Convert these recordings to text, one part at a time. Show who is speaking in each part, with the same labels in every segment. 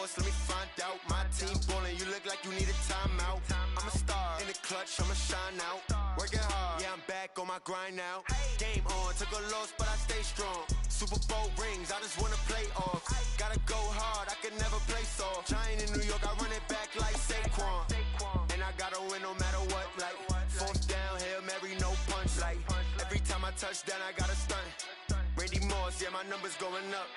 Speaker 1: boss, let me find out. My team ballin', you look like you need a timeout. I'm a star, in the clutch, I'ma shine out. Working hard, yeah, I'm back on my grind now. Game on, took a loss, but I stay strong. Super Bowl rings, I just wanna play off. Gotta go hard, I can never play soft. Giant in New York, I run it back like Saquon. And I gotta win no matter what, like fourth down, Hail Mary, no punch. Like every time I touch down, I gotta stunt. Randy Moss, yeah, my numbers going up.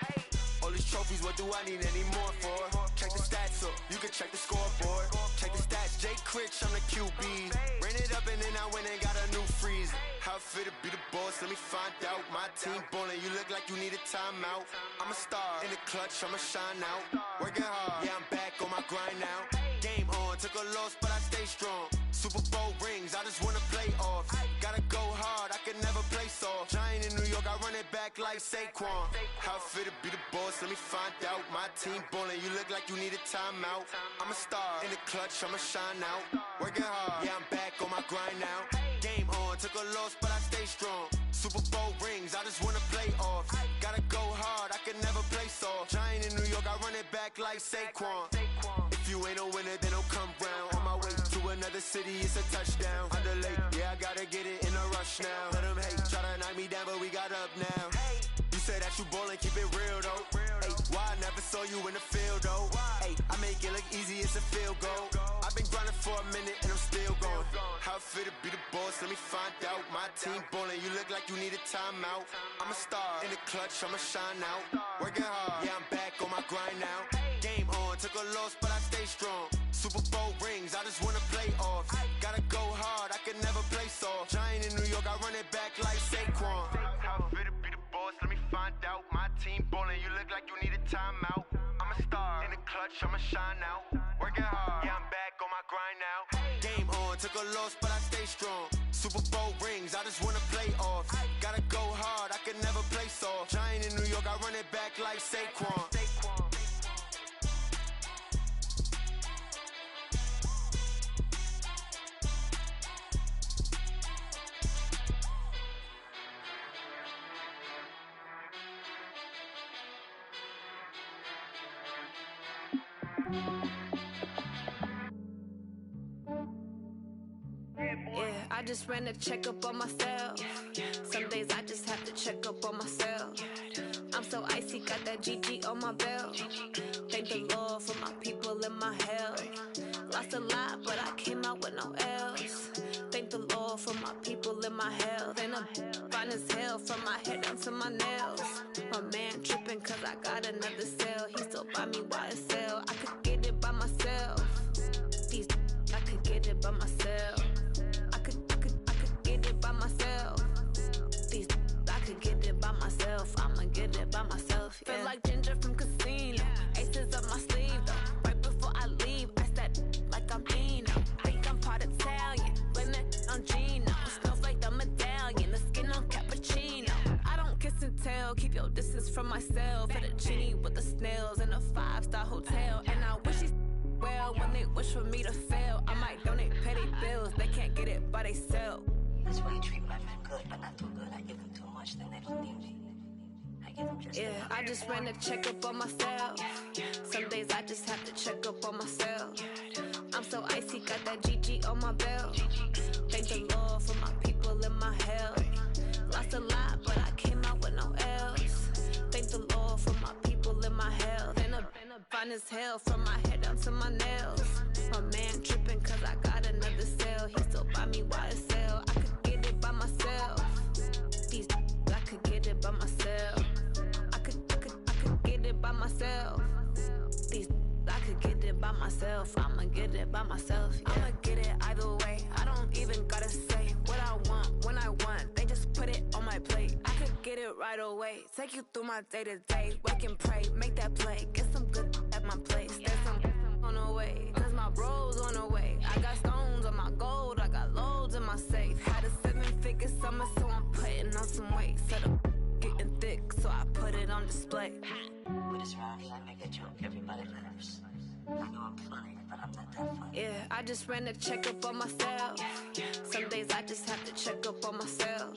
Speaker 1: All these trophies, what do I need any more for? Check the stats up, you can check the scoreboard. Check the stats, Jay Critch, I'm the QB. Ran it up and then I went and got a new freeze. How fit to be the boss, let me find out. My team ballin', you look like you need a timeout. I'm a star, in the clutch, I'ma shine out. Working hard, yeah, I'm back on my grind now. Game on, took a loss, but I stay strong. Super Bowl rings, I just wanna play off. Gotta go hard, I can never play soft. Giant in New York, I run it back like Saquon. How fit to be the boss, let me find out. My team ballin', you look like you need a timeout. I'm a star, in the clutch, I'ma shine out. Working hard, yeah, I'm back on my grind now. Game on, took a loss, but I stay strong. Super Bowl rings, I just wanna play off. Gotta go hard, I can never play soft. Giant in New York, I run it back like Saquon. If you ain't a winner, then don't come round. On my way to another city, it's a touchdown. Underlay, yeah, I gotta get it in a rush now. Let them hate, try to knock me down, but we got up now. You say that you ballin', keep it real though. Hey, why I never saw you in the field though? Hey, I make it look easy, it's a field goal. I've been grinding for a minute and I'm still going. How fit to be the boss, let me find out. My team ballin', you look like you need a timeout. I'm a star, in the clutch, I'ma shine out. Working hard, yeah, I'm back on my grind now. Game on, took a loss, but I stay strong. Super Bowl rings, I just wanna play off. Gotta go hard, I can never play soft. Giant in New York, I run it back like Saquon. How fit to be the boss, let me find out. My team ballin', you look like you need a timeout. I'm a star, in the clutch, I'ma shine out. Working hard, yeah, I'm back on my grind now. Game on, took a loss, but I stay strong. Super Bowl rings, I just wanna play off. Gotta go hard, I can never play soft. Giant in New York, I run it back like Saquon.
Speaker 2: Yeah, I just ran a checkup on myself. Some days I just have to check up on myself. I'm so icy, got that GG on my belt. Thank the Lord for my people and my health. Lost a lot, but I came out with no L's. Thank the Lord for my people and my health. And I'm fine as hell from my head down to my nails. My man tripping cause I got another cell. He still buy me YSL. I could get it by myself. These I could get it by myself. I could get it by myself. These I could get it by myself. I'ma get it by myself. Yeah. Feel like Ginger from Casino. Aces up my sleeve though. Right before I leave, I said like I'm Eno. Think I'm part Italian. Blame it on Gino. Smells like the medallion. The skin on cappuccino. I don't kiss and tell. Keep your distance from myself. At a genie with the snails in a 5-star hotel. And I wish he's well when they wish for me to fail. I might donate petty bills. They can't get it by they sell.
Speaker 3: That's why you treat my men good, but not too good. I give them too much, then they don't need me. I give them just
Speaker 2: yeah, I just ran a checkup on myself. Some days I just have to check up on myself. I'm so icy, got that GG on my belt. Thank the Lord for my people and my health. Lost a lot, but I came out with no L's. Thank the Lord for my people and my health. And I'm fine as hell from my head down to my nails. My man tripping cause I got another cell. He still buy me YSL. I could get it by myself. These I could get it by myself. I could get it by myself. These I could get it by myself. I'ma get it by myself. Yeah. I'ma get it either way. I don't even gotta say what I want when I want. They just put it on my plate. I could get it right away. Take you through my day to day. Wake and pray, make that play. Get some good at my place. There's some on the way. Cause my bro's on the way. I got stones on my gold. I got loads in my safe. Had a 7-figure summer, so I'm putting on some weight. Set up getting thick, so I put it on display.
Speaker 3: With this round here, I make a joke everybody laughs. I know I'm funny, but I'm not that funny.
Speaker 2: Yeah, I just ran a checkup on myself. Some days I just have to check up on myself.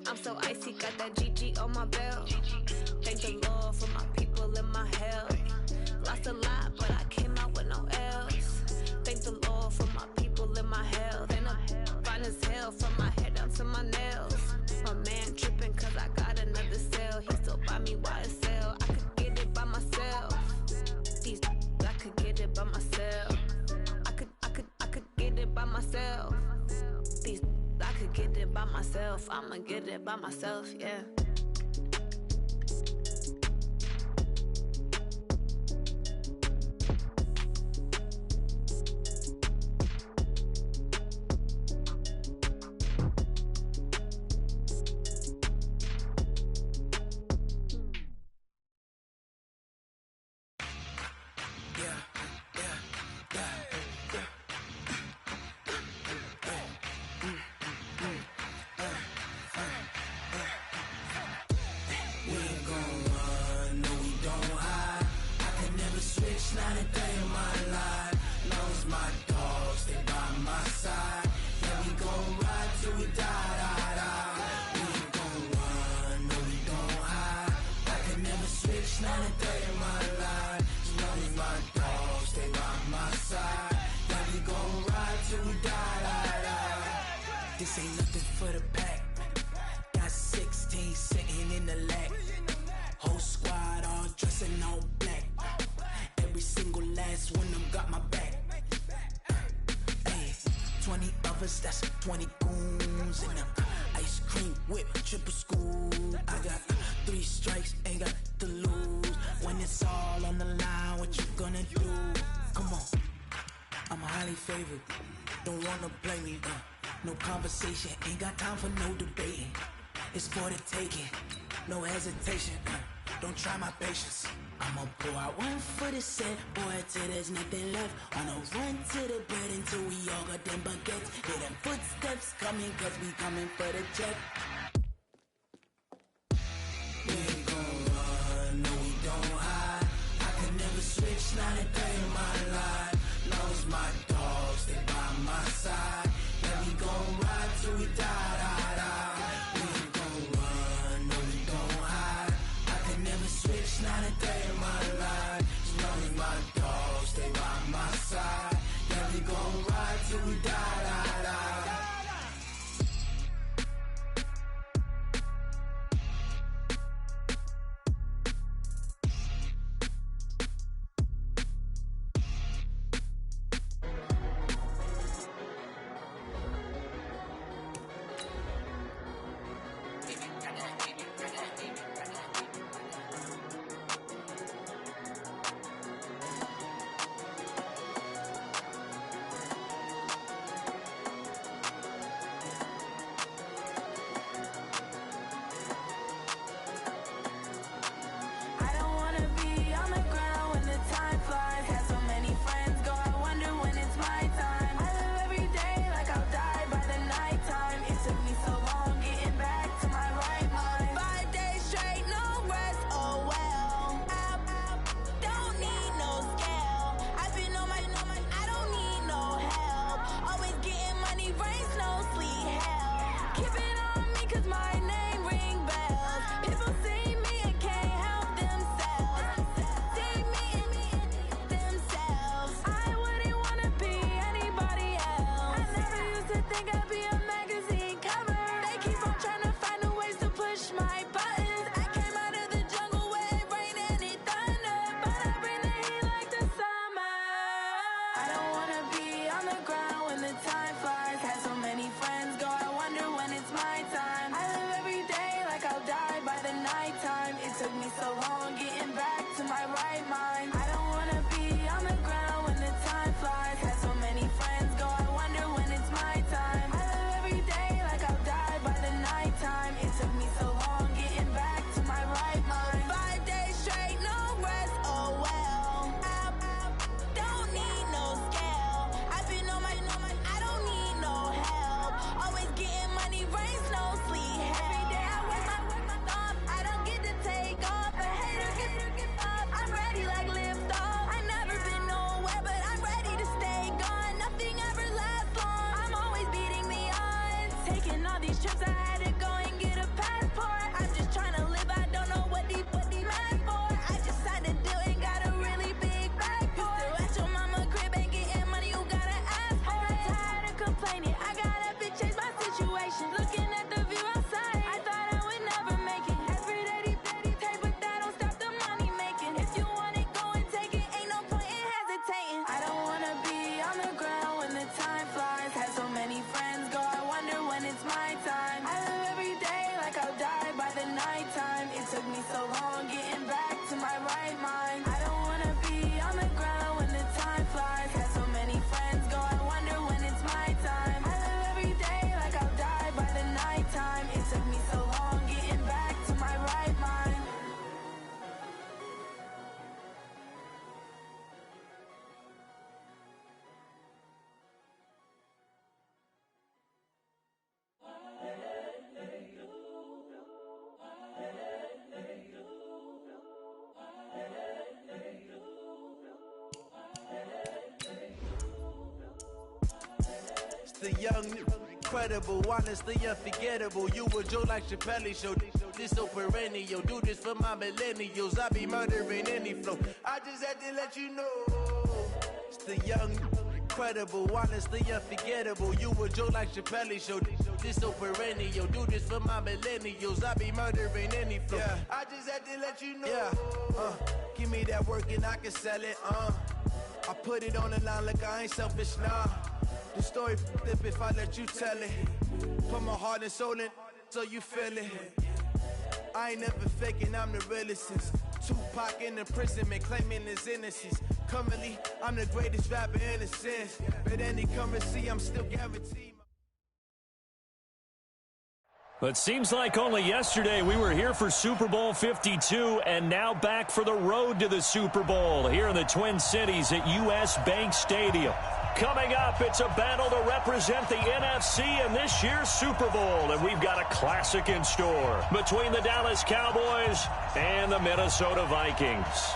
Speaker 2: I'm so icy, got that GG on my belt. Thank the Lord for my people and my health. Lost a lot, get it by myself. I'ma get it by myself, yeah.
Speaker 4: This ain't nothing for the pack. Got 16 sitting in the lap. Whole squad all dressing all black. Every single last one of them got my back. Hey, 20 of us, that's 20 goons in them. Ice cream whip, triple scoop. I got 3 strikes, ain't got to lose. When it's all on the line, what you gonna do? Come on, I'm highly favored. Don't wanna blame me, no conversation, ain't got time for no debating. It's for the taking, no hesitation, don't try my patience. I'ma pour out one for the set, boy, till there's nothing left. On a run to the bread until we all got them baguettes. Hear them footsteps coming, cause we coming for the check. We ain't gon' run, no we don't hide. I can never switch, not a day in my life. Knows my dogs, they by my side. Yeah, we gon' ride till we die, die, die. We ain't gon' run, no we don't hide. I can never switch, not a day in my life. As long as my dogs, they by my side. Yeah, we gon' ride till we die, die, die.
Speaker 2: I'm ready like live
Speaker 5: The young, incredible, honestly unforgettable. You a Joe like Chappelle show. This so perennial. Do this for my millennials. I be murdering any flow. I just had to let you know. It's the young, incredible, honestly unforgettable. You a Joe like Chappelle show. This so perennial. Do this for my millennials. I be murdering any flow. Yeah. I just had to let you know. Yeah. Give me that work and I can sell it. I put it on the line like I ain't selfish, nah. The story flip if I let you tell it. Put my heart and soul in so you feel it. I ain't never faking, I'm the realest since Tupac in imprisonment, claiming his innocence. Currently, I'm the greatest rapper in a sense. But any currency, I'm still guaranteed.
Speaker 6: But seems like only yesterday we were here for Super Bowl 52 and now back for the road to the Super Bowl here in the Twin Cities at US Bank Stadium. Coming up, it's a battle to represent the NFC in this year's Super Bowl, and we've got a classic in store between the Dallas Cowboys and the Minnesota Vikings.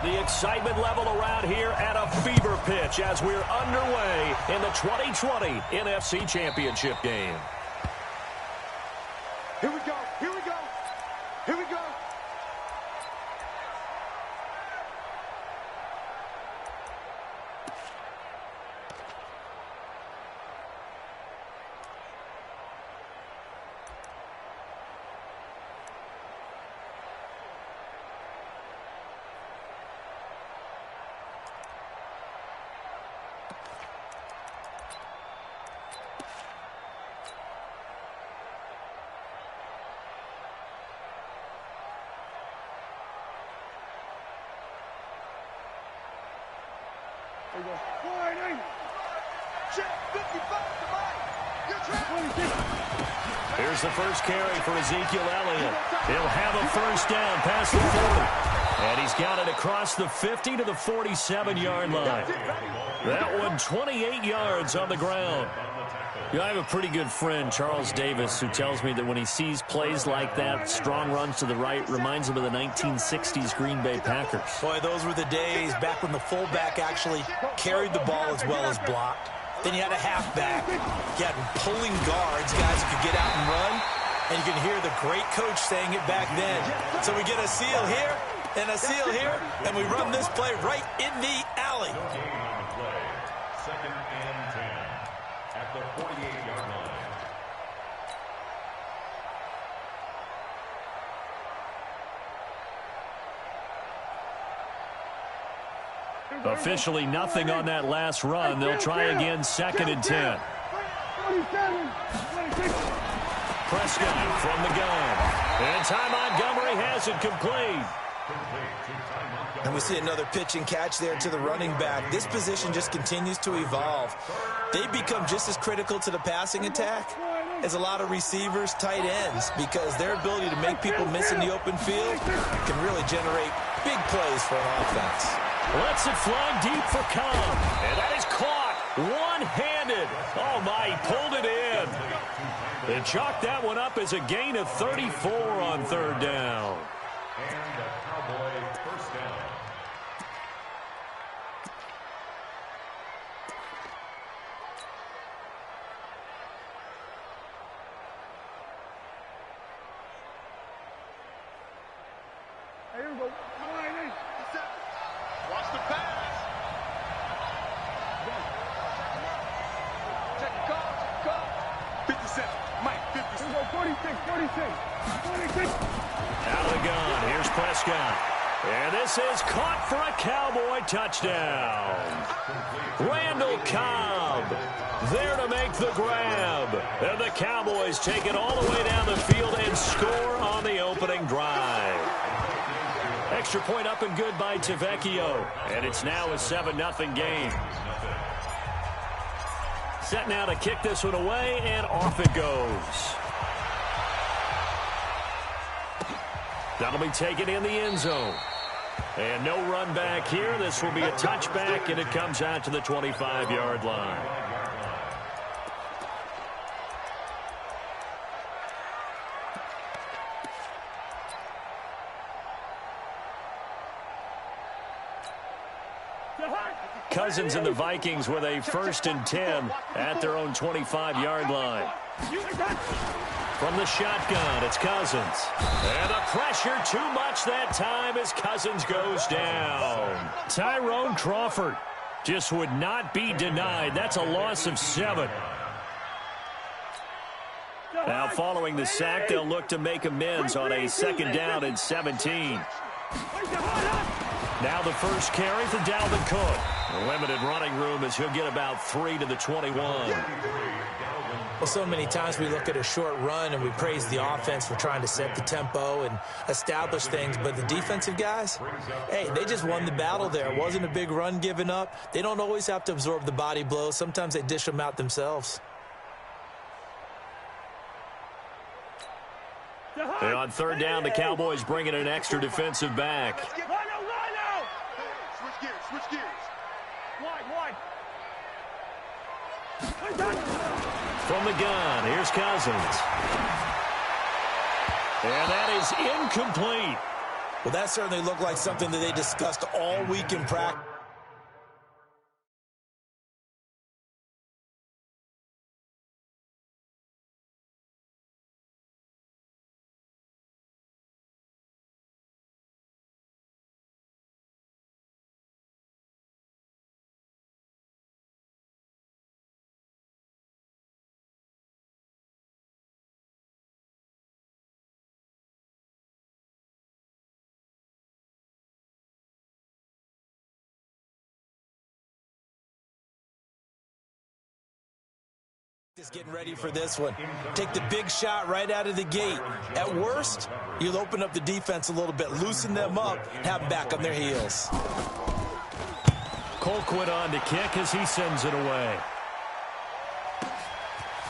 Speaker 6: The excitement level around here at a fever pitch as we're underway in the 2020 NFC Championship game.
Speaker 7: Here we go, here we go, here we go. Warning! Check 55 to Mike.
Speaker 6: Here's the first carry for Ezekiel Elliott. He'll have a first down past the 40. And he's got it across the 50 to the 47-yard line. That one 28 yards on the ground. You know, I have a pretty good friend, Charles Davis, who tells me that when he sees plays like that, strong runs to the right, reminds him of the 1960s Green Bay Packers.
Speaker 8: Boy, those were the days back when the fullback actually carried the ball as well as blocked. Then you had a halfback. You had pulling guards, guys who could get out and run. And you can hear the great coach saying it back then. So we get a seal here and a seal here, and we run this play right in the alley.
Speaker 9: Second and 10 at the 48-yard line.
Speaker 6: Officially nothing on that last run. They'll try again, second and 10. Prescott from the gun. And Ty Montgomery has it complete.
Speaker 8: And we see another pitch and catch there to the running back. This position just continues to evolve. They become just as critical to the passing attack as a lot of receivers, tight ends, because their ability to make people miss in the open field can really generate big plays for an offense.
Speaker 6: Lets it fly deep for Cobb. And that is caught one-handed. Oh, my, he pulled it in. They chalked that one up as a gain of 34 on third down.
Speaker 9: And the Cowboy first down.
Speaker 7: Here we go. Watch the pass. Check the call. 57. Mike, 56. Here we go. 46.
Speaker 6: Out of the gun. Here's Prescott. And this is caught for a Cowboy touchdown. Randall Cobb there to make the grab. And the Cowboys take it all the way down the field and score on the opening drive. Extra point up and good by Tavecchio. And it's now a 7-0 game. Set now to kick this one away, and off it goes. That'll be taken in the end zone. And no run back here. This will be a touchback, and it comes out to the 25-yard line. Cousins and the Vikings with a 1st and 10 at their own 25-yard line. From the shotgun, it's Cousins. And the pressure too much that time as Cousins goes down. Tyrone Crawford just would not be denied. That's a loss of 7. Now following the sack, they'll look to make amends on a 2nd down and 17. Now the first carry for Dalvin Cook. Limited running room as he'll get about 3 to the 21.
Speaker 8: Well, so many times we look at a short run and we praise the offense for trying to set the tempo and establish things, but the defensive guys, hey, they just won the battle there. It wasn't a big run given up. They don't always have to absorb the body blows. Sometimes they dish them out themselves.
Speaker 6: And on 3rd down, the Cowboys bring in an extra defensive back.
Speaker 7: Switch gears, switch gears. Wide.
Speaker 6: From the gun, here's Cousins. And that is incomplete.
Speaker 8: Well, that certainly looked like something that they discussed all week in practice. Just getting ready for this one. Take the big shot right out of the gate. At worst, you'll open up the defense a little bit, loosen them up, have them back on their heels.
Speaker 6: Colquitt on to kick as he sends it away.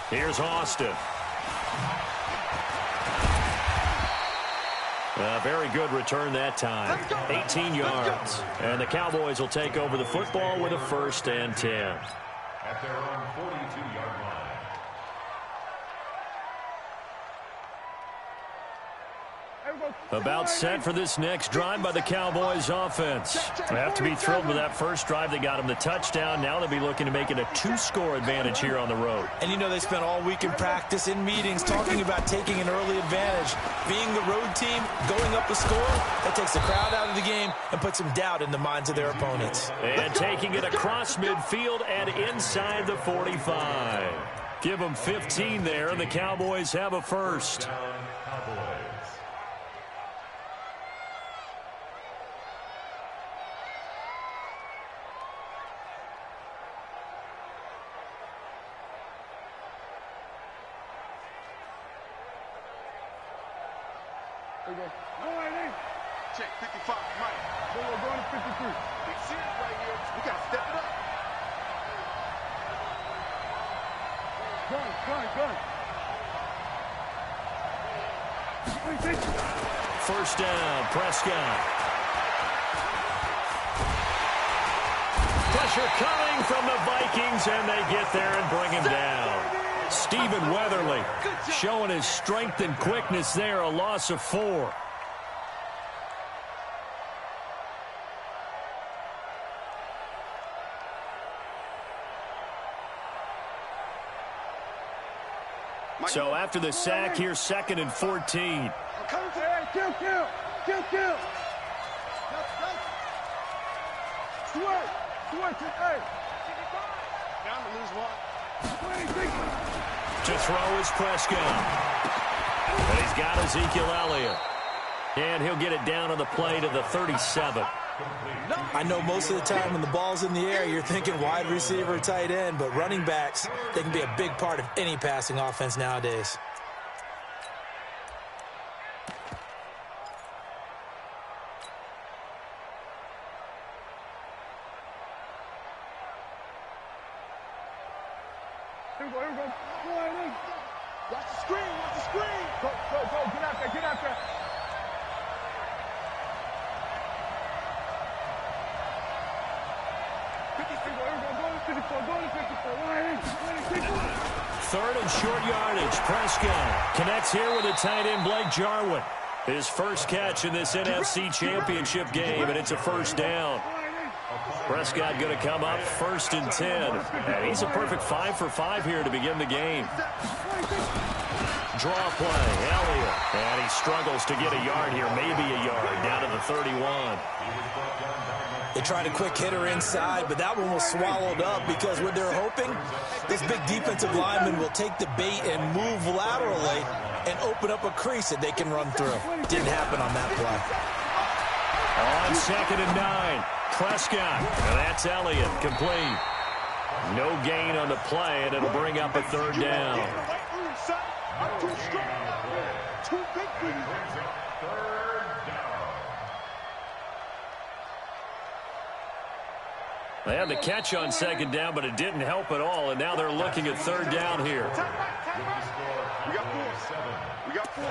Speaker 6: Here's Austin. A very good return that time. 18 yards. And the Cowboys will take over the football with a 1st and 10.
Speaker 9: At their own 42-yard line.
Speaker 6: About set for this next drive by the Cowboys offense. They have to be thrilled with that first drive. They got them the touchdown. Now they'll be looking to make it a 2-score advantage here on the road.
Speaker 8: And you know they spent all week in practice, in meetings, talking about taking an early advantage. Being the road team, going up a score, that takes the crowd out of the game and puts some doubt in the minds of their opponents.
Speaker 6: And taking it across midfield and inside the 45. Give them 15 there, and the Cowboys have a 1st.
Speaker 7: Check 55, Mike. We're going to 53. Big series right here. We got to step it up. Gun.
Speaker 6: 1st down, Prescott. Pressure coming from the Vikings, and they get there and bring him down. Stephen Weatherly showing his strength and quickness there, a loss of 4. So after the sack, here's 2nd and 14.
Speaker 7: Kill. Down to lose 1.
Speaker 6: To throw is Prescott. And he's got Ezekiel Elliott. And he'll get it down on the play to the 37.
Speaker 8: I know most of the time when the ball's in the air, you're thinking wide receiver, tight end, but running backs, they can be a big part of any passing offense nowadays.
Speaker 7: Here we go. Watch the screen. Go. Get out there.
Speaker 6: Third and short yardage. Prescott connects here with a tight end, Blake Jarwin. His first catch in this NFC Championship game, and it's a 1st down. Prescott going to come up 1st and 10. And he's a perfect 5 for 5 here to begin the game. Draw play, Elliott. And he struggles to get a yard here, maybe a yard, down to the 31.
Speaker 8: They tried a quick hitter inside, but that one was swallowed up because what they're hoping, this big defensive lineman will take the bait and move laterally and open up a crease that they can run through. Didn't happen on that play.
Speaker 6: On 2nd and 9, Prescott. And that's Elliott, complete. No gain on the play, and it'll bring up a 3rd down. They had the catch on 2nd down, but it didn't help at all, and now they're looking at 3rd down here.
Speaker 7: We got 4. We got 4.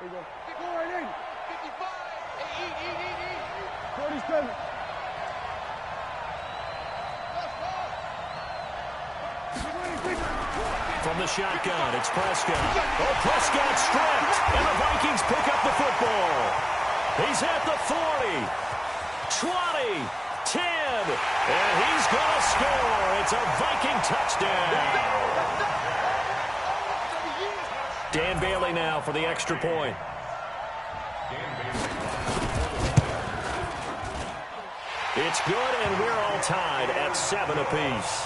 Speaker 7: There you go. Go right in. 55. Eat. 47.
Speaker 6: From the shotgun, it's Prescott. Oh, Prescott stripped, and the Vikings pick up the football. He's at the 40, 20, 10, and he's going to score. It's a Viking touchdown. Dan Bailey now for the extra point. It's good, and we're all tied at 7 apiece.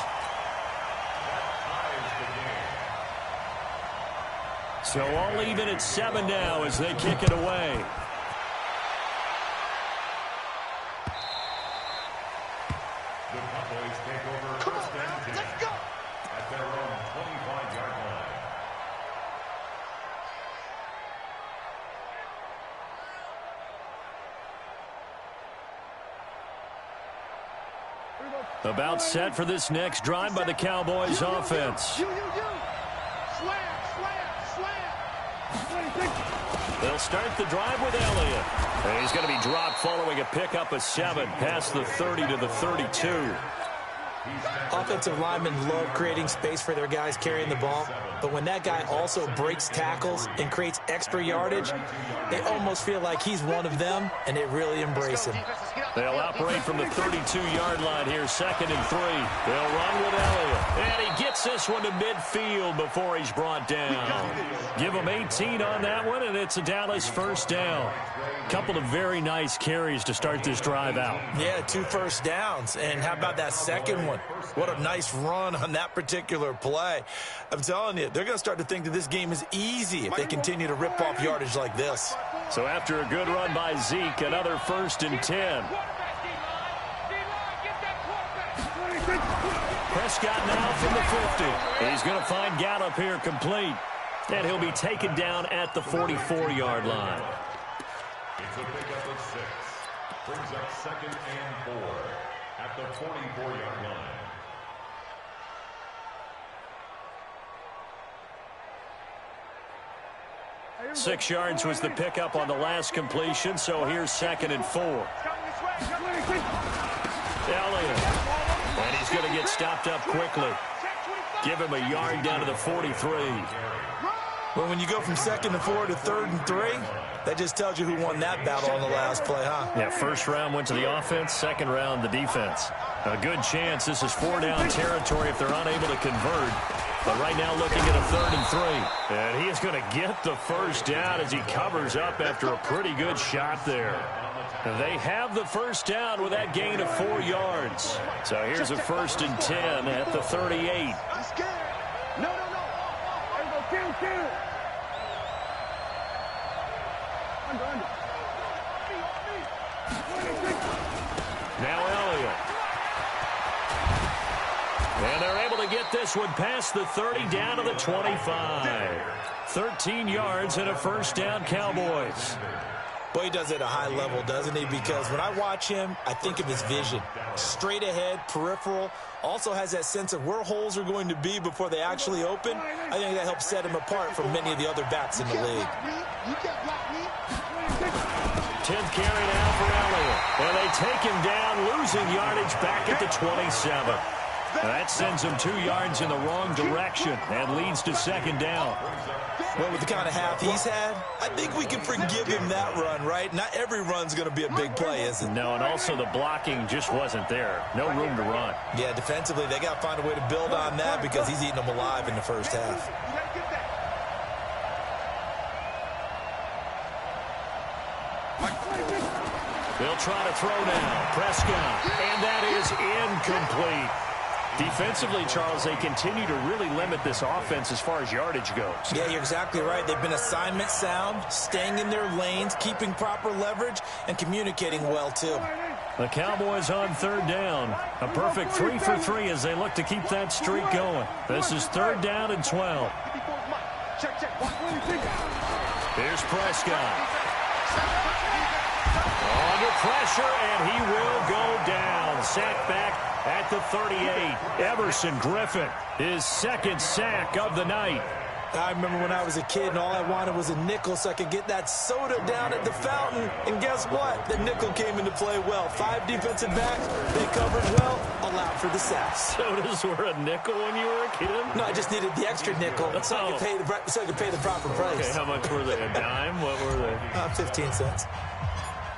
Speaker 6: So all even at 7 now as they kick it away.
Speaker 9: The Cowboys take over first and 10 at their own 25-yard line.
Speaker 6: About set for this next drive by the Cowboys offense. They'll start the drive with Elliott. And he's going to be dropped following a pickup of 7 past the 30 to the 32.
Speaker 8: Offensive linemen love creating space for their guys carrying the ball, but when that guy also breaks tackles and creates extra yardage, they almost feel like he's one of them, and they really embrace him.
Speaker 6: They'll operate from the 32-yard line here, 2nd and 3. They'll run with Elliott, and he gets this one to midfield before he's brought down. Give him 18 on that one, and it's a Dallas 1st down. Couple of very nice carries to start this drive out.
Speaker 8: Yeah, 2 first downs, and how about that second one? What a nice run on that particular play. I'm telling you, they're going to start to think that this game is easy if they continue to rip off yardage like this.
Speaker 6: So after a good run by Zeke, another 1st and 10. Prescott now from the 50. He's going to find Gallup here complete. And he'll be taken down at the 44-yard line.
Speaker 9: It's a pickup of 6. Brings up 2nd and 4 at the 44-yard line.
Speaker 6: 6 yards was the pickup on the last completion, so here's 2nd and 4. Elliott. And he's going to get stopped up quickly. Give him a yard down to the 43.
Speaker 8: Well, when you go from 2nd and 4 to 3rd and 3, that just tells you who won that battle on the last play, huh?
Speaker 6: Yeah, 1st round went to the offense, 2nd round the defense. A good chance this is 4-down territory if they're unable to convert. But right now looking at a 3rd and 3. And he is going to get the 1st down as he covers up after a pretty good shot there. They have the 1st down with that gain of 4 yards. So here's a 1st and 10 at the 38. Now Elliott. And they're able to get this one past the 30 down to the 25. 13 yards and a 1st down, Cowboys.
Speaker 8: Boy, he does it at a high level, doesn't he? Because when I watch him, I think of his vision. Straight ahead, peripheral. Also has that sense of where holes are going to be before they actually open. I think that helps set him apart from many of the other backs in the league.
Speaker 6: 10th carry now for Elliott. And they take him down, losing yardage back at the 27. That sends him 2 yards in the wrong direction and leads to second down.
Speaker 8: Well, with the kind of half he's had, I think we can forgive him that run, right? Not every run's going to be a big play, is it?
Speaker 6: No, and also the blocking just wasn't there. No room to run.
Speaker 8: Yeah, defensively, they got to find a way to build on that because he's eating them alive in the first half.
Speaker 6: They'll try to throw now. Prescott, and that is incomplete. Defensively, Charles, they continue to really limit this offense as far as yardage goes.
Speaker 8: Yeah, you're exactly right. They've been assignment sound, staying in their lanes, keeping proper leverage, and communicating well, too.
Speaker 6: The Cowboys on third down. A perfect 3 for 3 as they look to keep that streak going. This is third down and 12. Here's Prescott. Under pressure, and he will go down. Sack back at the 38. Everson Griffin, his second sack of the night.
Speaker 8: I remember when I was a kid and all I wanted was a nickel so I could get that soda down at the fountain. And guess what? The nickel came into play well. 5 defensive backs, they covered well, allowed for the sacks.
Speaker 6: Sodas were a nickel when you were a kid?
Speaker 8: No, I just needed the extra nickel so I could pay the proper price.
Speaker 6: Okay, how much were they? A dime? What were they?
Speaker 8: 15 cents.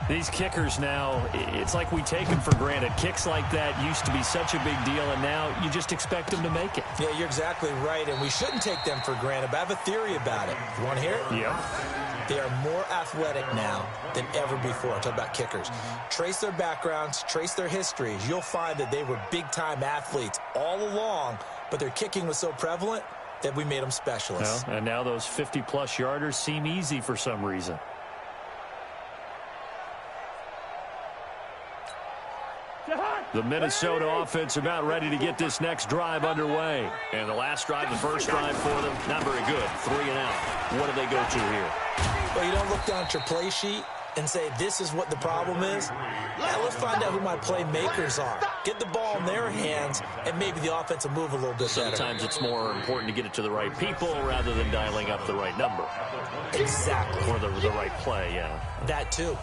Speaker 6: These kickers now, it's like we take them for granted. Kicks like that used to be such a big deal, and now you just expect them to make it.
Speaker 8: Yeah, you're exactly right, and we shouldn't take them for granted, but I have a theory about it. You want to hear it?
Speaker 6: Yeah.
Speaker 8: They are more athletic now than ever before. I talk about kickers. Trace their backgrounds, trace their histories. You'll find that they were big-time athletes all along, but their kicking was so prevalent that we made them specialists.
Speaker 6: Well, and now those 50-plus yarders seem easy for some reason. The Minnesota offense about ready to get this next drive underway. And the last drive, the first drive for them, not very good. 3 and out. What do they go to here?
Speaker 8: Well, you don't look down at your play sheet and say, this is what the problem is. Yeah, let's find out who my playmakers are. Get the ball in their hands, and maybe the offense will move a little bit better.
Speaker 6: Sometimes it's more important to get it to the right people rather than dialing up the right number.
Speaker 8: Exactly.
Speaker 6: Or the right play, yeah.
Speaker 8: That, too.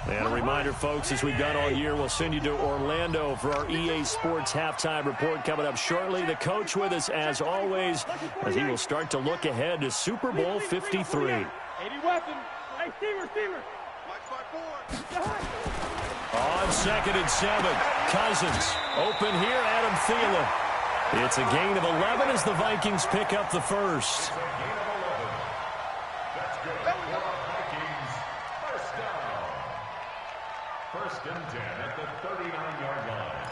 Speaker 6: And a reminder, folks, as we've done all year, we'll send you to Orlando for our EA Sports Halftime Report coming up shortly. The coach with us, as always, as he will start to look ahead to Super Bowl 53.
Speaker 7: 80 weapon. Hey, Steamer.
Speaker 6: On 2nd and 7, Cousins open here, Adam Thielen. It's a gain of 11 as the Vikings pick up the first.
Speaker 9: First and 10 at the 39-yard line.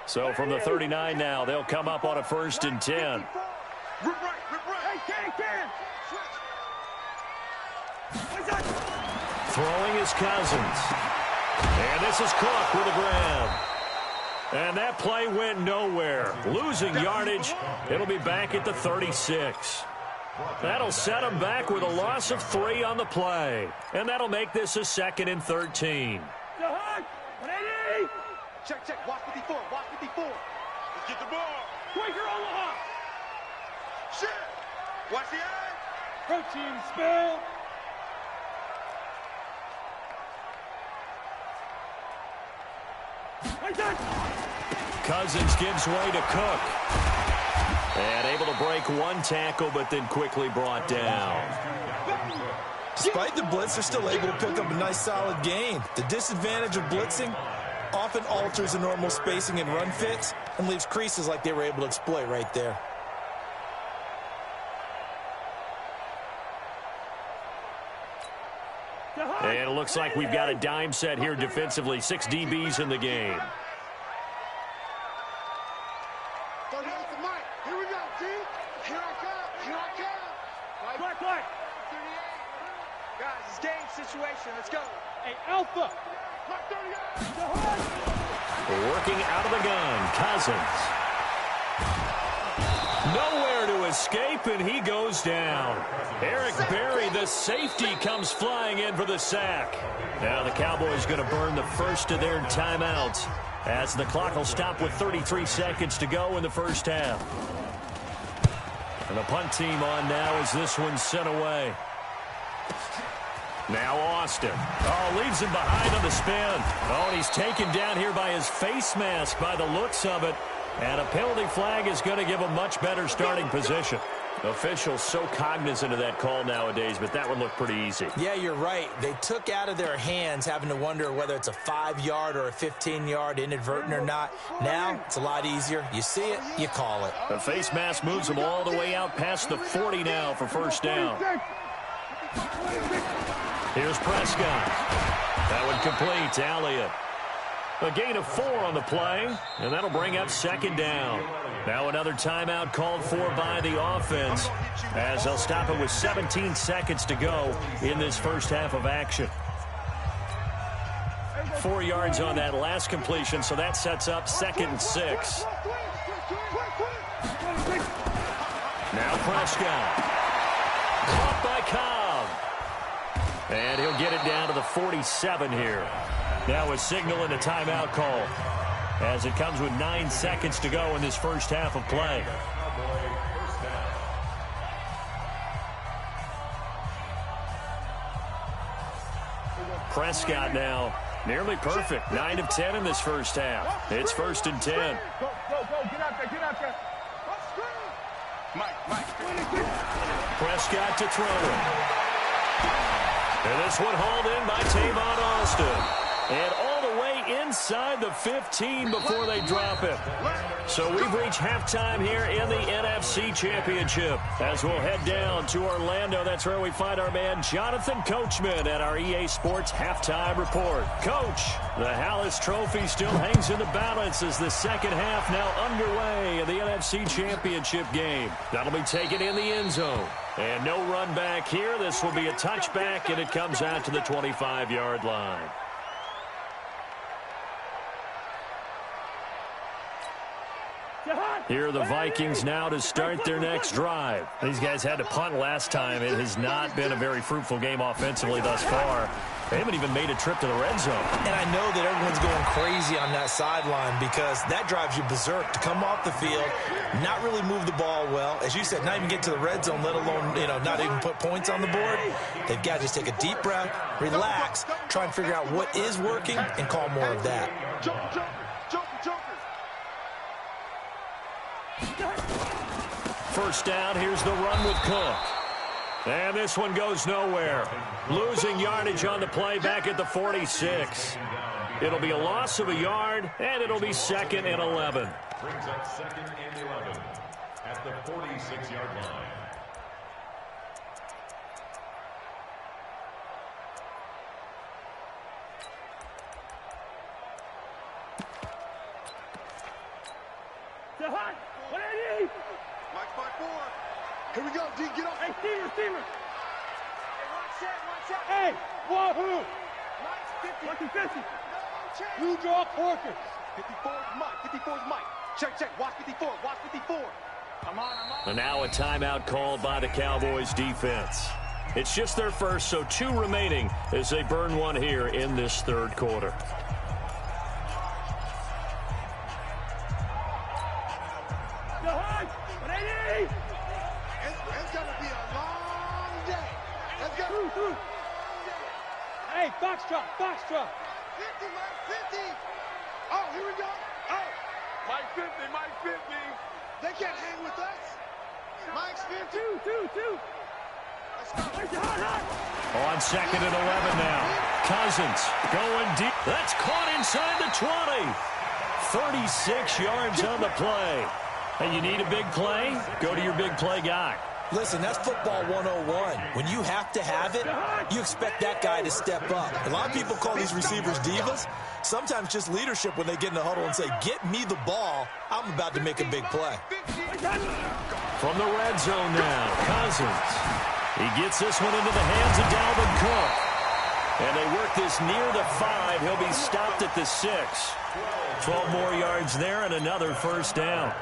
Speaker 6: So from the 39 now, they'll come up on a 1st and 10.
Speaker 7: Rip right. Hey, Ken.
Speaker 6: Throwing is Cousins. And this is Cook with a grab. And that play went nowhere. Losing yardage. It'll be back at the 36. That'll set them back with a loss of 3 on the play. And that'll make this a 2nd and 13.
Speaker 7: Check. Watch 54. Let's get the ball. Quaker on the hop. Shit. Watch the eye. Protein spill.
Speaker 6: Cousins gives way to Cook. And able to break 1 tackle, but then quickly brought down.
Speaker 8: Despite the blitz, they're still able to pick up a nice, solid gain. The disadvantage of blitzing often alters the normal spacing and run fits and leaves creases like they were able to exploit right there.
Speaker 6: And it looks like we've got a dime set here defensively. 6 DBs in the game.
Speaker 7: Here we go, G. Here I Guys, it's game situation. Let's go. Hey, Alpha.
Speaker 6: Working out of the gun, Cousins. Nowhere to escape, and he goes down. Eric Berry, the safety, comes flying in for the sack. Now the Cowboys going to burn the first of their timeouts as the clock will stop with 33 seconds to go in the first half. And the punt team on now as this one's sent away. Now Austin. Oh, leaves him behind on the spin. Oh, and he's taken down here by his face mask by the looks of it. And a penalty flag is going to give a much better starting position. Officials so cognizant of that call nowadays, but that one looked pretty easy.
Speaker 8: Yeah, you're right. They took out of their hands having to wonder whether it's a 5-yard or a 15-yard inadvertent or not. Now, it's a lot easier. You see it, you call it.
Speaker 6: The face mask moves him all the way out past the 40 now for first down. Here's Prescott. That one complete to Elliott. A gain of 4 on the play, and that'll bring up second down. Now another timeout called for by the offense as they'll stop it with 17 seconds to go in this first half of action. 4 yards on that last completion, so that sets up 2nd and 6. Now Prescott. Caught by Cobb. And he'll get it down to the 47 here. Now a signal and a timeout call as it comes with 9 seconds to go in this first half of play. Prescott now nearly perfect. 9 of 10 in this first half. It's 1st and 10.
Speaker 7: Go, get out there, get out there. Mike.
Speaker 6: Prescott to throw it. And this one hauled in by Tavon Austin. And all the way inside the 15 before they drop it. So we've reached halftime here in the NFC Championship. As we'll head down to Orlando, that's where we find our man Jonathan Coachman at our EA Sports Halftime Report. Coach, the Hallis Trophy still hangs in the balance as the second half now underway in the NFC Championship game. That'll be taken in the end zone. And no run back here. This will be a touchback, and it comes out to the 25-yard line. Here are the Vikings now to start their next drive. These guys had to punt last time. It has not been a very fruitful game offensively thus far. They haven't even made a trip to the red zone. And I know that everyone's going crazy on that sideline because that drives you berserk to come off the field, not really move the ball well. As you said, not even get to the red zone, let alone, not even put points on the board. They've got to just take a deep breath, relax, try and figure out what is working, and call more of that. First down, here's the run with Cook. And this one goes nowhere. Losing yardage on the play back at the 46. It'll be a loss of a yard, and it'll be 2nd and 11.
Speaker 9: Brings up 2nd and 11 at the 46-yard line.
Speaker 7: Here we go, D, get up. Hey, receiver. Hey, Hey, wahoo. Mike's 50. You draw corkers. 54 is Mike. Check. Watch 54. I'm on.
Speaker 6: And now a timeout called by the Cowboys defense. It's just their first, so 2 remaining as they burn one here in this third quarter.
Speaker 7: It's going to be a long day. Let's go. Hey, Foxtrot. 50, Mike, 50. Oh, here we go. Oh, Mike 50. They can't hang with us. Mike's 50. Two. Let's go.
Speaker 6: On 2nd and 11 now. Cousins going deep. That's caught inside the 20. 36 yards on the play. And you need a big play? Go to your big play guy.
Speaker 8: Listen, that's football 101. When you have to have it, you expect that guy to step up. A lot of people call these receivers divas. Sometimes just leadership when they get in the huddle and say, get me the ball. I'm about to make a big play.
Speaker 6: From the red zone now, Cousins. He gets this one into the hands of Dalvin Cook. And they work this near the 5. He'll be stopped at the 6. 12 more yards there and another first down.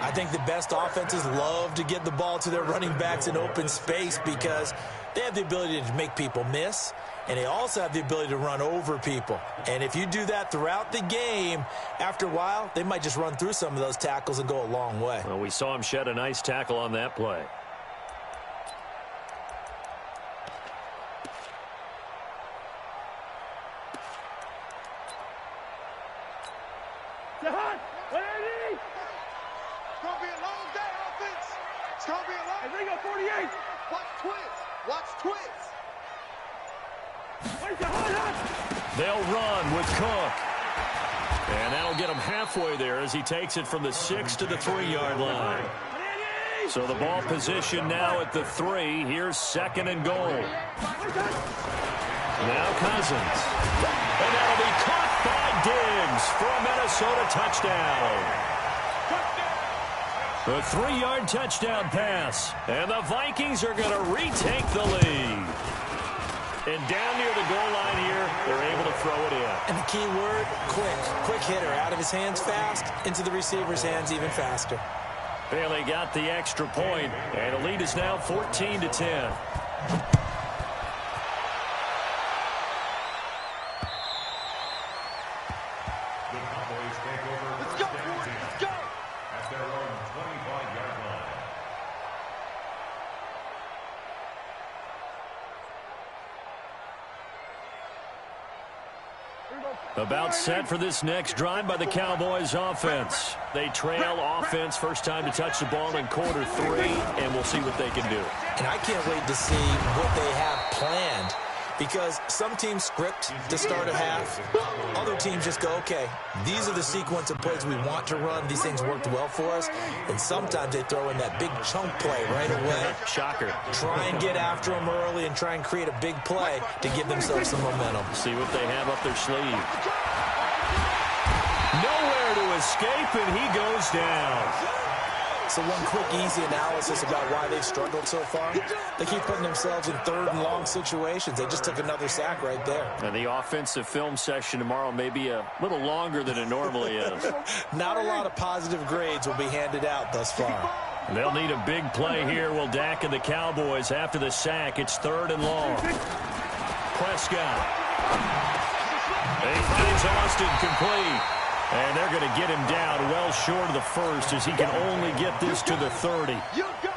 Speaker 8: I think the best offenses love to get the ball to their running backs in open space because they have the ability to make people miss, and they also have the ability to run over people. And if you do that throughout the game, after a while, they might just run through some of those tackles and go a long way.
Speaker 6: Well, we saw him shed a nice tackle on that play. They'll run with Cook. And that'll get him halfway there as he takes it from the 6 to the 3-yard line. So the ball position now at the 3. Here's 2nd and goal. Now Cousins. And that'll be caught by Diggs for a Minnesota touchdown. A 3-yard touchdown pass. And the Vikings are going to retake the lead. And down near the goal line here, they're able to throw it in.
Speaker 8: And the key word, quick. Quick hitter. Out of his hands fast, into the receiver's hands even faster.
Speaker 6: Bailey got the extra point, and the lead is now 14-10.
Speaker 7: Let's go, let's go!
Speaker 9: At their own 25-yard line.
Speaker 6: About set for this next drive by the Cowboys offense. They trail offense first time to touch the ball in quarter 3, and we'll see what they can do.
Speaker 8: And I can't wait to see what they have planned, because some teams script to start a half. Other teams just go, okay, these are the sequence of plays we want to run. These things worked well for us. And sometimes they throw in that big chunk play right away.
Speaker 6: Shocker.
Speaker 8: Try and get after them early and try and create a big play to give themselves some momentum.
Speaker 6: See what they have up their sleeve. Nowhere to escape, and he goes down.
Speaker 8: So one quick, easy analysis about why they've struggled so far. They keep putting themselves in 3rd and long situations. They just took another sack right there.
Speaker 6: And the offensive film session tomorrow may be a little longer than it normally is.
Speaker 8: Not a lot of positive grades will be handed out thus far.
Speaker 6: They'll need a big play here. Will Dak and the Cowboys after the sack. It's 3rd and long. Prescott. He finds Austin complete. And they're going to get him down well short of the 1st as he can only get this to the 30.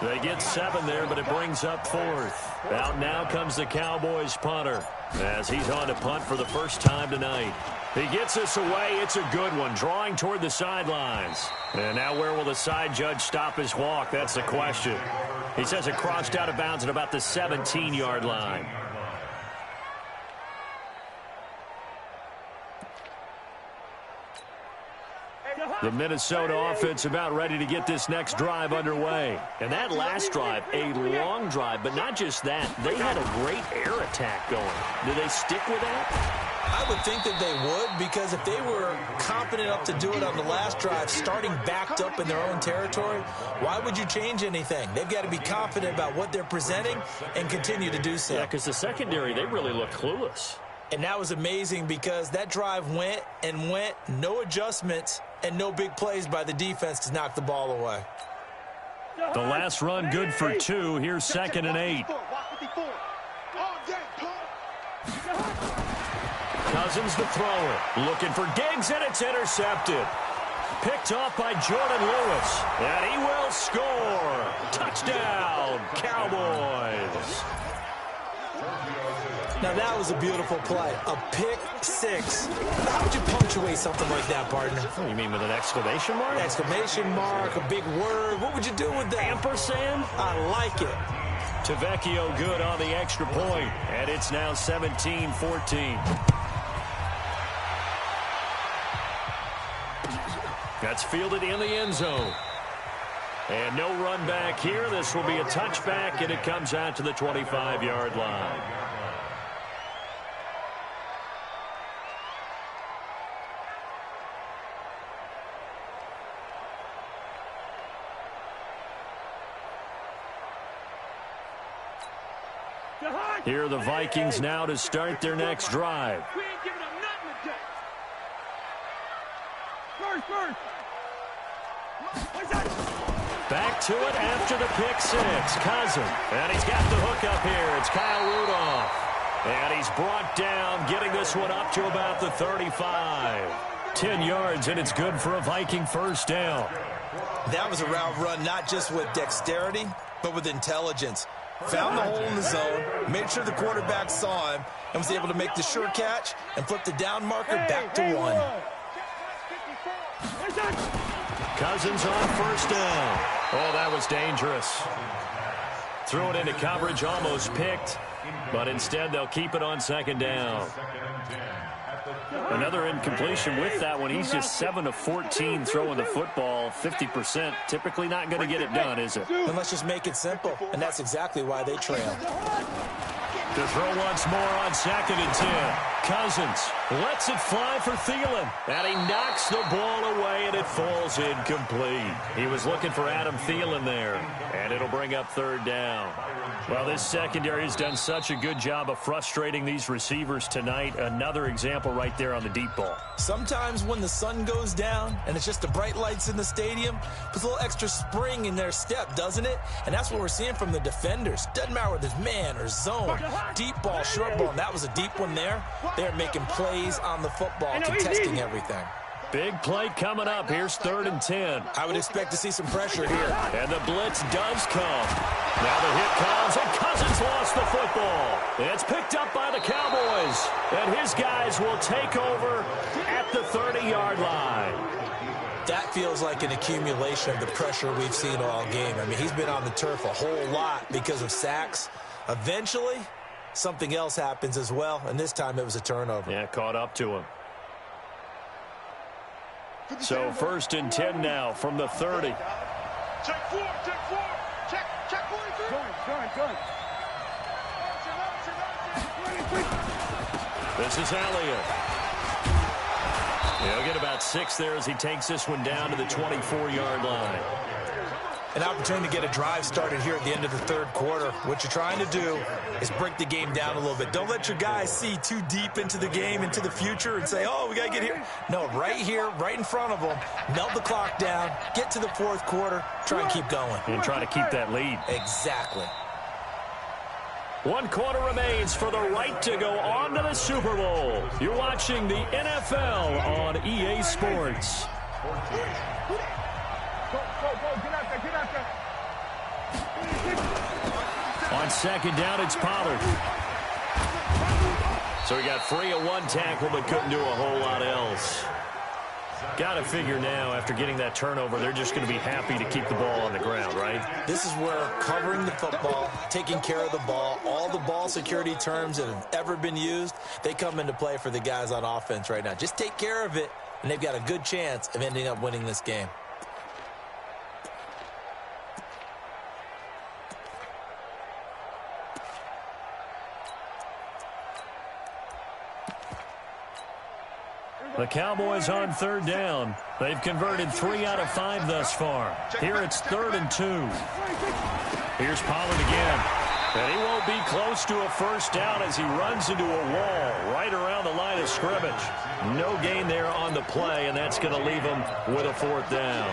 Speaker 6: They get 7 there, but it brings up 4th. Out now comes the Cowboys punter as he's on to punt for the first time tonight. He gets this away. It's a good one, drawing toward the sidelines. And now where will the side judge stop his walk? That's the question. He says it crossed out of bounds at about the 17-yard line. The Minnesota offense about ready to get this next drive underway. And that last drive, a long drive, but not just that. They had a great air attack going. Do they stick with that?
Speaker 8: I would think that they would, because if they were confident enough to do it on the last drive, starting backed up in their own territory, why would you change anything? They've got to be confident about what they're presenting and continue to do so.
Speaker 6: Yeah, because the secondary, they really look clueless.
Speaker 8: And that was amazing because that drive went and went, no adjustments, and no big plays by the defense to knock the ball away.
Speaker 6: The last run good for 2. Here's 2nd and 8. Cousins the thrower. Looking for Diggs, and it's intercepted. Picked off by Jordan Lewis. And he will score. Touchdown, Cowboys.
Speaker 8: Now, that was a beautiful play. A pick 6. How would you punctuate something like that, partner?
Speaker 6: Oh, you mean with an exclamation mark?
Speaker 8: Exclamation mark, a big word. What would you do with that?
Speaker 6: Ampersand?
Speaker 8: I like it.
Speaker 6: Tavecchio good on the extra point, and it's now 17-14. That's fielded in the end zone. And no run back here. This will be a touchback, and it comes out to the 25-yard line. Here are the Vikings now to start their next drive.
Speaker 7: We ain't giving them nothing today. First.
Speaker 6: Back to it after the pick six. Cousins. And he's got the hook up here. It's Kyle Rudolph. And he's brought down, getting this one up to about the 35. 10 yards, and it's good for a Viking first down.
Speaker 8: That was a route run not just with dexterity, but with intelligence. Found the hole in the zone, made sure the quarterback saw him, and was able to make the sure catch and flip the down marker back to one.
Speaker 6: Cousins on first down. Oh, that was dangerous. Threw it into coverage, almost picked, but instead they'll keep it on second down. Another incompletion with that one. He's just 7 of 14 throwing the football, 50%. Typically not going to get it done, is it?
Speaker 8: And let's just make it simple, and that's exactly why they trail.
Speaker 6: To throw once more on 2nd and 10. Cousins lets it fly for Thielen. And he knocks the ball away, and it falls incomplete. He was looking for Adam Thielen there, and it'll bring up 3rd down. Well, this secondary has done such a good job of frustrating these receivers tonight. Another example right there on the deep ball.
Speaker 8: Sometimes when the sun goes down and it's just the bright lights in the stadium, puts a little extra spring in their step, doesn't it? And that's what we're seeing from the defenders. Doesn't matter whether it's man or zone, deep ball, short ball. And that was a deep one there. They're making plays on the football, contesting everything.
Speaker 6: Big play coming up. Here's 3rd and 10.
Speaker 8: I would expect to see some pressure here.
Speaker 6: And the blitz does come. Now the hit comes, and Cousins lost the football. It's picked up by the Cowboys. And his guys will take over at the 30-yard line.
Speaker 8: That feels like an accumulation of the pressure we've seen all game. I mean, he's been on the turf a whole lot because of sacks. Eventually, something else happens as well, and this time it was a turnover.
Speaker 6: Yeah, caught up to him. So 1st and 10 now from the 30.
Speaker 7: Check 4. Check 43. Going.
Speaker 6: This is Elliott. He'll get about 6 there as he takes this one down to the 24-yard line.
Speaker 8: An opportunity to get a drive started here at the end of the 3rd quarter. What you're trying to do is break the game down a little bit. Don't let your guys see too deep into the game, into the future, and say, oh, we got to get here. No, right here, right in front of them, melt the clock down, get to the 4th quarter, try and keep going.
Speaker 6: And try to keep that lead.
Speaker 8: Exactly.
Speaker 6: 1 quarter remains for the right to go on to the Super Bowl. You're watching the NFL on EA Sports.
Speaker 7: Go, get out there.
Speaker 6: On 2nd down, it's Pollard. So he got free of 1 tackle, but couldn't do a whole lot else. Got to figure now, after getting that turnover, they're just going to be happy to keep the ball on the ground, right?
Speaker 8: This is where covering the football, taking care of the ball, all the ball security terms that have ever been used, they come into play for the guys on offense right now. Just take care of it, and they've got a good chance of ending up winning this game.
Speaker 6: The Cowboys on 3rd down. They've converted 3 out of 5 thus far. Here it's 3rd and 2. Here's Pollard again. And he won't be close to a first down as he runs into a wall right around the line of scrimmage. No gain there on the play, and that's going to leave him with a 4th down.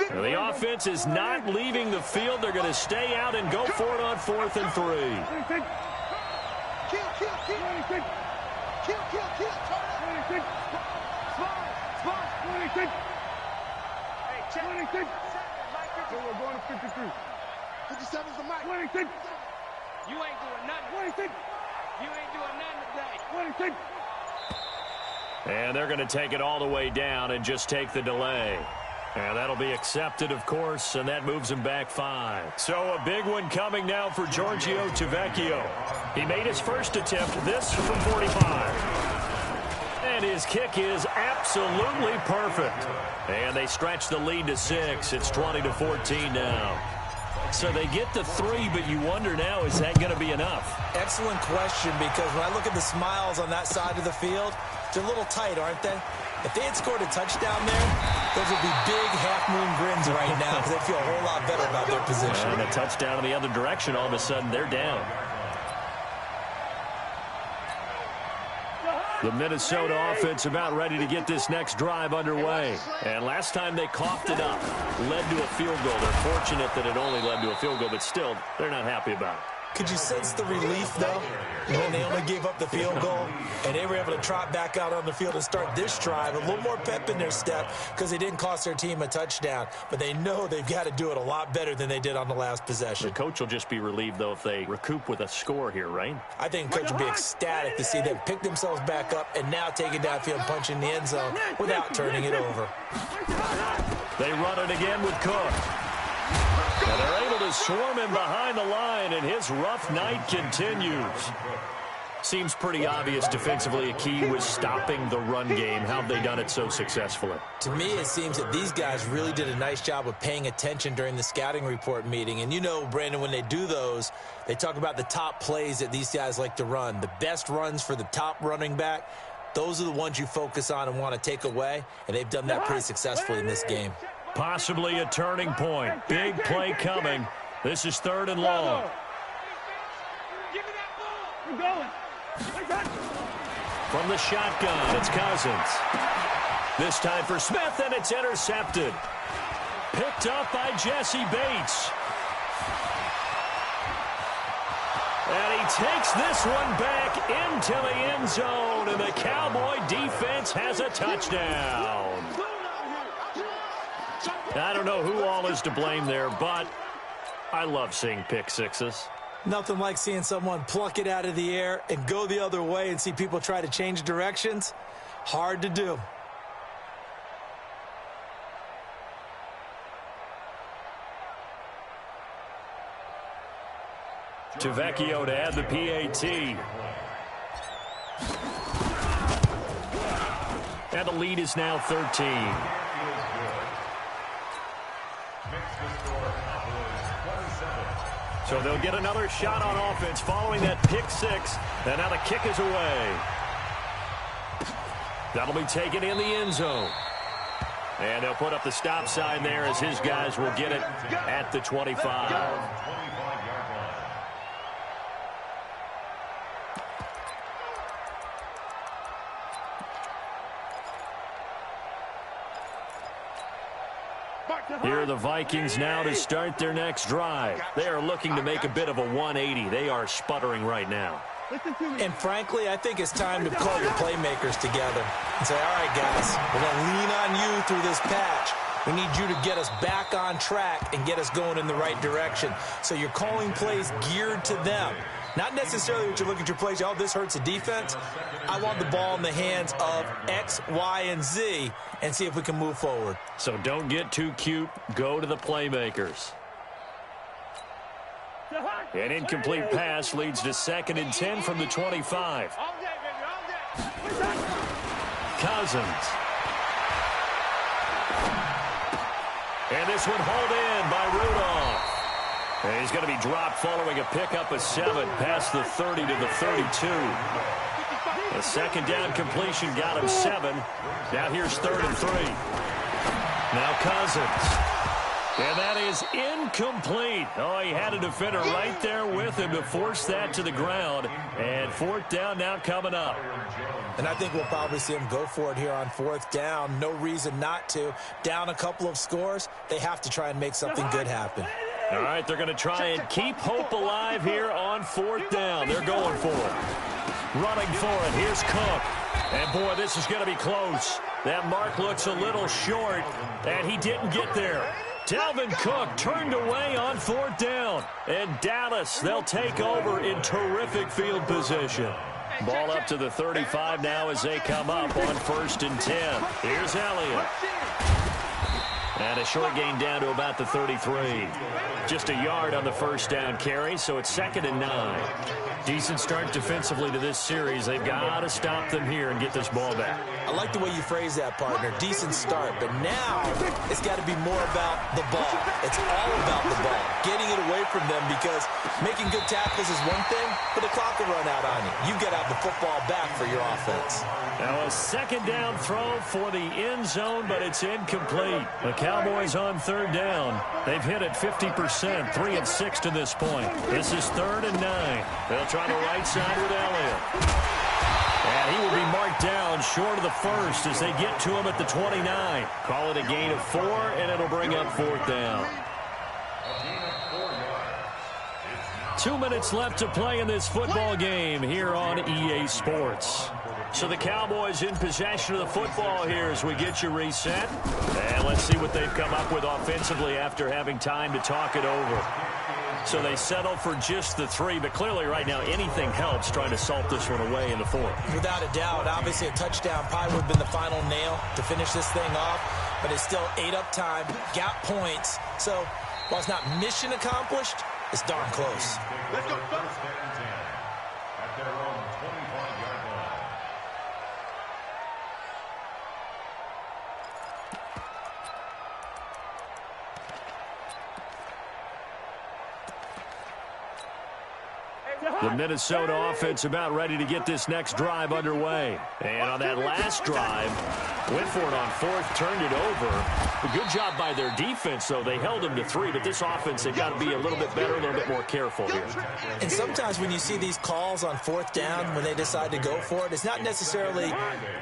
Speaker 6: The offense is not leaving the field. They're going to stay out and go for it on 4th and 3.
Speaker 7: Kill. Hey, check. We're going to 53. 57's the mic. You ain't doing nothing. You ain't doing nothing today.
Speaker 6: And they're going to take it all the way down and just take the delay. And that'll be accepted, of course, and that moves him back 5. So a big one coming now for Giorgio Tavecchio. He made his first attempt, this from 45. And his kick is absolutely perfect. And they stretch the lead to 6. It's 20-14 now. So they get the 3, but you wonder now, is that going to be enough?
Speaker 8: Excellent question, because when I look at the smiles on that side of the field, they're a little tight, aren't they? If they had scored a touchdown there, those would be big half-moon grins right now because they feel a whole lot better about their position.
Speaker 6: And a touchdown in the other direction, all of a sudden they're down. The Minnesota offense about ready to get this next drive underway. And last time they coughed it up, led to a field goal. They're fortunate that it only led to a field goal, but still, they're not happy about it.
Speaker 8: Could you sense the relief, though, when they only gave up the field goal and they were able to trot back out on the field and start this drive? A little more pep in their step because they didn't cost their team a touchdown. But they know they've got to do it a lot better than they did on the last possession.
Speaker 6: The coach will just be relieved, though, if they recoup with a score here, right?
Speaker 8: I think the coach will be ecstatic to see them pick themselves back up and now take it downfield and punch in the end zone without turning it over.
Speaker 6: They run it again with Cook. And they're able to swarm him behind the line, and his rough night continues. Seems pretty obvious defensively a key was stopping the run game. How have they done it so successfully?
Speaker 8: To me, it seems that these guys really did a nice job of paying attention during the scouting report meeting. And you know, Brandon, when they do those, they talk about the top plays that these guys like to run. The best runs for the top running back, those are the ones you focus on and want to take away. And they've done that pretty successfully in this game.
Speaker 6: Possibly a turning point. Big play coming. This is 3rd and long. From the shotgun, it's Cousins. This time for Smith, and it's intercepted. Picked up by Jesse Bates. And he takes this one back into the end zone, and the Cowboy defense has a touchdown. I don't know who all is to blame there, but I love seeing pick sixes.
Speaker 8: Nothing like seeing someone pluck it out of the air and go the other way and see people try to change directions. Hard to do.
Speaker 6: Tavecchio to add the PAT. And the lead is now 13. So they'll get another shot on offense following that pick six. And now the kick is away. That'll be taken in the end zone. And they'll put up the stop sign there as his guys will get it at the 25. Here are the Vikings now to start their next drive. They are looking to make a bit of a 180. They are sputtering right now.
Speaker 8: And frankly, I think it's time to call your playmakers together and say, all right, guys, we're going to lean on you through this patch. We need you to get us back on track and get us going in the right direction. So you're calling plays geared to them. Not necessarily what you look at your plays, oh, this hurts the defense. I want the ball in the hands of X, Y, and Z and see if we can move forward.
Speaker 6: So don't get too cute. Go to the playmakers. An incomplete pass leads to 2nd and 10 from the 25. Cousins. And this one hauled in by Rudolph. And he's going to be dropped following a pickup of 7 past the 30 to the 32. A 2nd down completion got him 7. Now here's 3rd and 3. Now Cousins. And that is incomplete. Oh, he had a defender right there with him to force that to the ground. And 4th down now coming up.
Speaker 8: And I think we'll probably see him go for it here on 4th down. No reason not to. Down a couple of scores, they have to try and make something good happen.
Speaker 6: All right, they're going to try and keep hope alive here on 4th down. They're going for it. Running for it. Here's Cook. And, boy, this is going to be close. That mark looks a little short, and he didn't get there. Dalvin Cook turned away on 4th down. And Dallas, they'll take over in terrific field position. Ball up to the 35 now as they come up on 1st and 10. Here's Elliott. And a short gain down to about the 33. Just a yard on the first down carry, so it's 2nd and 9. Decent start defensively to this series. They've got to stop them here and get this ball back.
Speaker 8: I like the way you phrase that, partner. Decent start, but now it's got to be more about the ball. It's all about the ball, getting it away from them, because making good tackles is one thing, but the clock will run out on you. You've got to have the football back for your offense.
Speaker 6: Now a 2nd down throw for the end zone, but it's incomplete. The Cowboys on 3rd down. They've hit it 50%, 3 of 6 to this point. This is 3rd and 9. They'll try the right side with Elliott. And he will be marked down short of the first as they get to him at the 29. Call it a gain of 4, and it'll bring up 4th down. 2 minutes left to play in this football game here on EA Sports. So the Cowboys in possession of the football here as we get you reset. And let's see what they've come up with offensively after having time to talk it over. So they settle for just the 3, but clearly right now anything helps trying to salt this one away in the 4th.
Speaker 8: Without a doubt, obviously a touchdown probably would have been the final nail to finish this thing off, but it's still 8 up time, got points. So while it's not mission accomplished, it's darn close.
Speaker 7: Let's go.
Speaker 9: At their own 25-yard line.
Speaker 6: The Minnesota offense about ready to get this next drive underway. And on that last drive, went for it on 4th, turned it over. A good job by their defense, though. They held them to 3, but this offense, they've got to be a little bit better, a little bit more careful here.
Speaker 8: And sometimes when you see these calls on 4th down, when they decide to go for it, it's not necessarily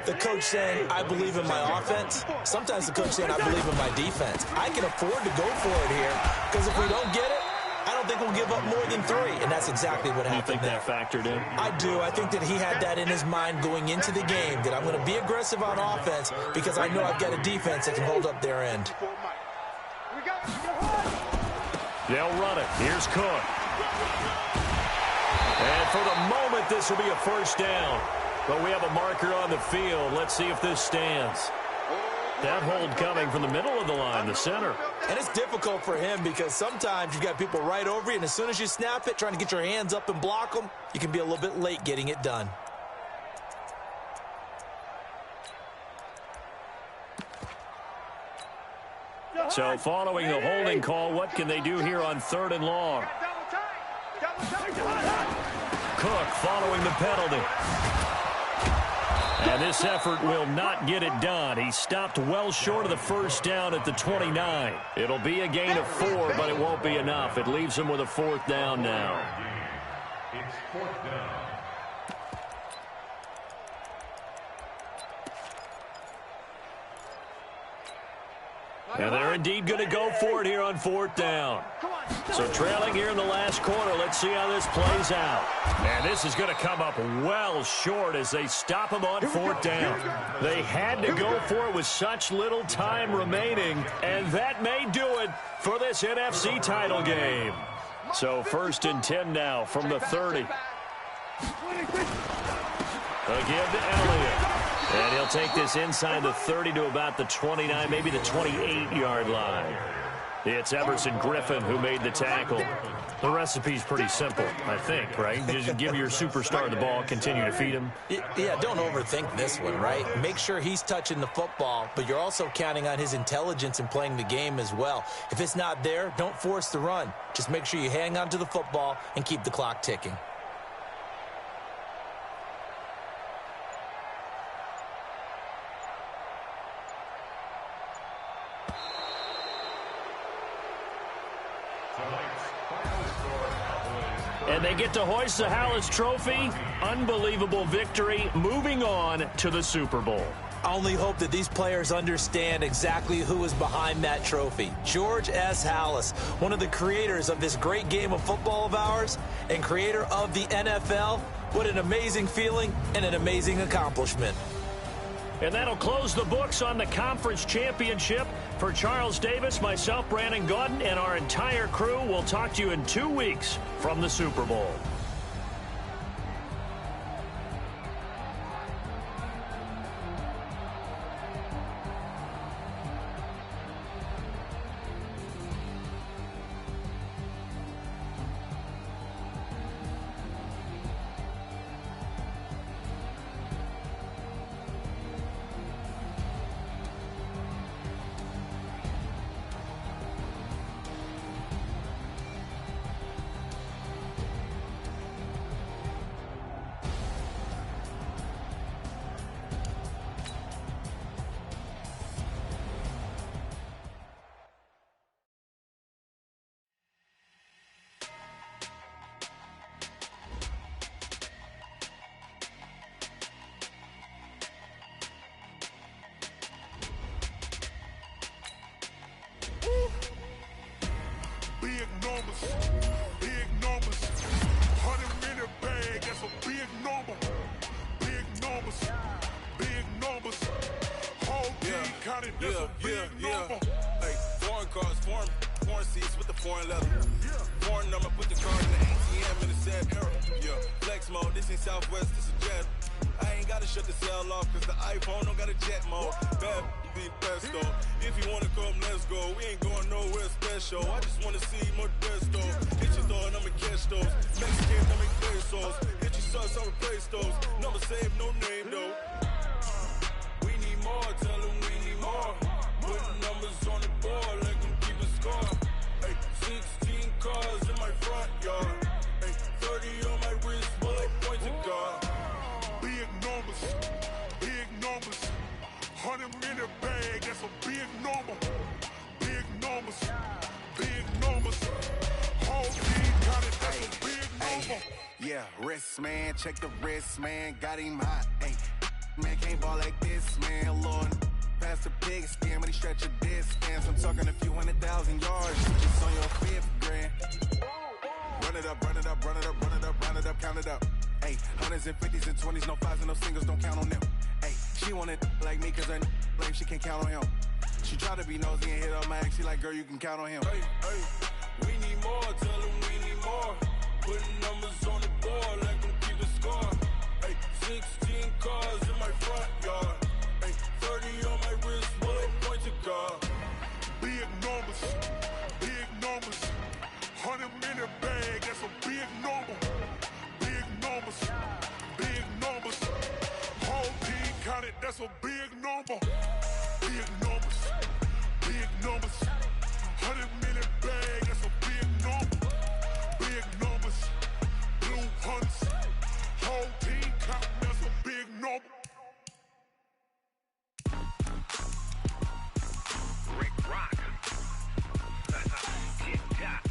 Speaker 8: the coach saying, I believe in my offense. Sometimes the coach saying, I believe in my defense. I can afford to go for it here, because if we don't get it, I don't think we'll give up more than 3, and that's exactly what happened.
Speaker 6: You think that factored in?
Speaker 8: I do. I think that he had that in his mind going into the game, that I'm going to be aggressive on offense because I know I've got a defense that can hold up their end.
Speaker 6: They'll run it. Here's Cook. And for the moment, this will be a first down. But we have a marker on the field. Let's see if this stands. That hold coming from the middle of the line, the center.
Speaker 8: And it's difficult for him because sometimes you've got people right over you, and as soon as you snap it, trying to get your hands up and block them, you can be a little bit late getting it done.
Speaker 6: So following the holding call, what can they do here on 3rd and long? Cook following the penalty. And this effort will not get it done. He stopped well short of the first down at the 29. It'll be a gain of 4, but it won't be enough. It leaves him with a 4th down now.
Speaker 9: It's 4th down.
Speaker 6: And they're indeed going to go for it here on 4th down. So trailing here in the last quarter, let's see how this plays out. And this is going to come up well short as they stop him on 4th down. They had to go for it with such little time remaining, and that may do it for this NFC title game. So 1st and 10 now from the 30. They'll give to Elliott. And he'll take this inside the 30 to about the 29, maybe the 28-yard line. It's Everson Griffin who made the tackle. The recipe's pretty simple, I think, right? Just give your superstar the ball, continue to feed him.
Speaker 8: Yeah, don't overthink this one, right? Make sure he's touching the football, but you're also counting on his intelligence in playing the game as well. If it's not there, don't force the run. Just make sure you hang on to the football and keep the clock ticking.
Speaker 6: And they get to hoist the Hallis Trophy. Unbelievable victory, moving on to the Super Bowl.
Speaker 8: I only hope that these players understand exactly who is behind that trophy. George S. Hallis, one of the creators of this great game of football of ours and creator of the NFL. What an amazing feeling and an amazing accomplishment.
Speaker 6: And that'll close the books on the conference championship. For Charles Davis, myself, Brandon Gaudin, and our entire crew, we'll talk to you in 2 weeks from the Super Bowl.
Speaker 7: counted, that's a big number.
Speaker 10: Hey, foreign cars, foreign seats with the foreign leather. Foreign number, put the card in the ATM in the sad era. Yeah, flex mode, this ain't Southwest, this is jet. I ain't gotta shut the cell off, cause the iPhone don't got a jet mode. Bad be the best though. If you wanna come, let's go. We ain't going nowhere special. I just wanna see more Modesto. Hit your door and I'ma catch those. Mexican, I make pesos. Hit your sus, I'll replace those. Number save, no name though. We need more, tell them we need more. Putting numbers on the board, let them keep a score. Hey, 16 cars in my front yard. Hey, 30 on my wrist, bullet point to God.
Speaker 7: Big numbers, big numbers. 100 in the bag, that's a big number. Big numbers, big numbers. Whole team got it, that's a big number.
Speaker 11: Yeah, wrist man, check the wrist man, got him hot. Ay, man can't ball like this, man. Lord, past the pig skin, but he stretch a distance. I'm talking a few 100,000 yards, just on your 5th grand. Run it up, run it up, run it up, run it up, run it up, count it up. Ay, 100s and 50s and 20s, no 5s and no singles, don't count on them. Ay, she want it like me, cause her like she can't count on him. She try to be nosy and hit up my ex, she like, girl, you can count on him.
Speaker 10: Hey, hey, we need more, tell them we need more. Putting numbers on the board, let them keep a score. Hey, 16 cars in my front yard. Hey, 30 on my wrist, bullet point to God.
Speaker 7: Big numbers, big numbers. 100 in the bag, that's a big number. Big numbers, big numbers. Whole team counted, that's a big number. Big numbers, big numbers. 100 in the bag, that's a big number. Big numbers, blue hunts. Whole team counting, that's a big number.
Speaker 12: Rick Rock. Hip Hop.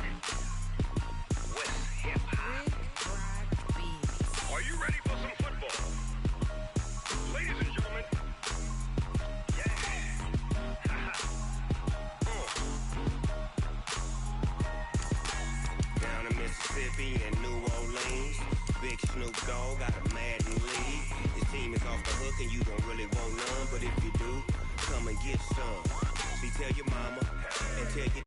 Speaker 12: West Hip Hop. Are you ready for some football? Ladies and gentlemen. Yeah. Down in Mississippi and New Orleans, Big Snoop Dogg got a Madden league. His team is off the hook and you don't really want none, but if you do, come and get some. See, tell your mama and tell your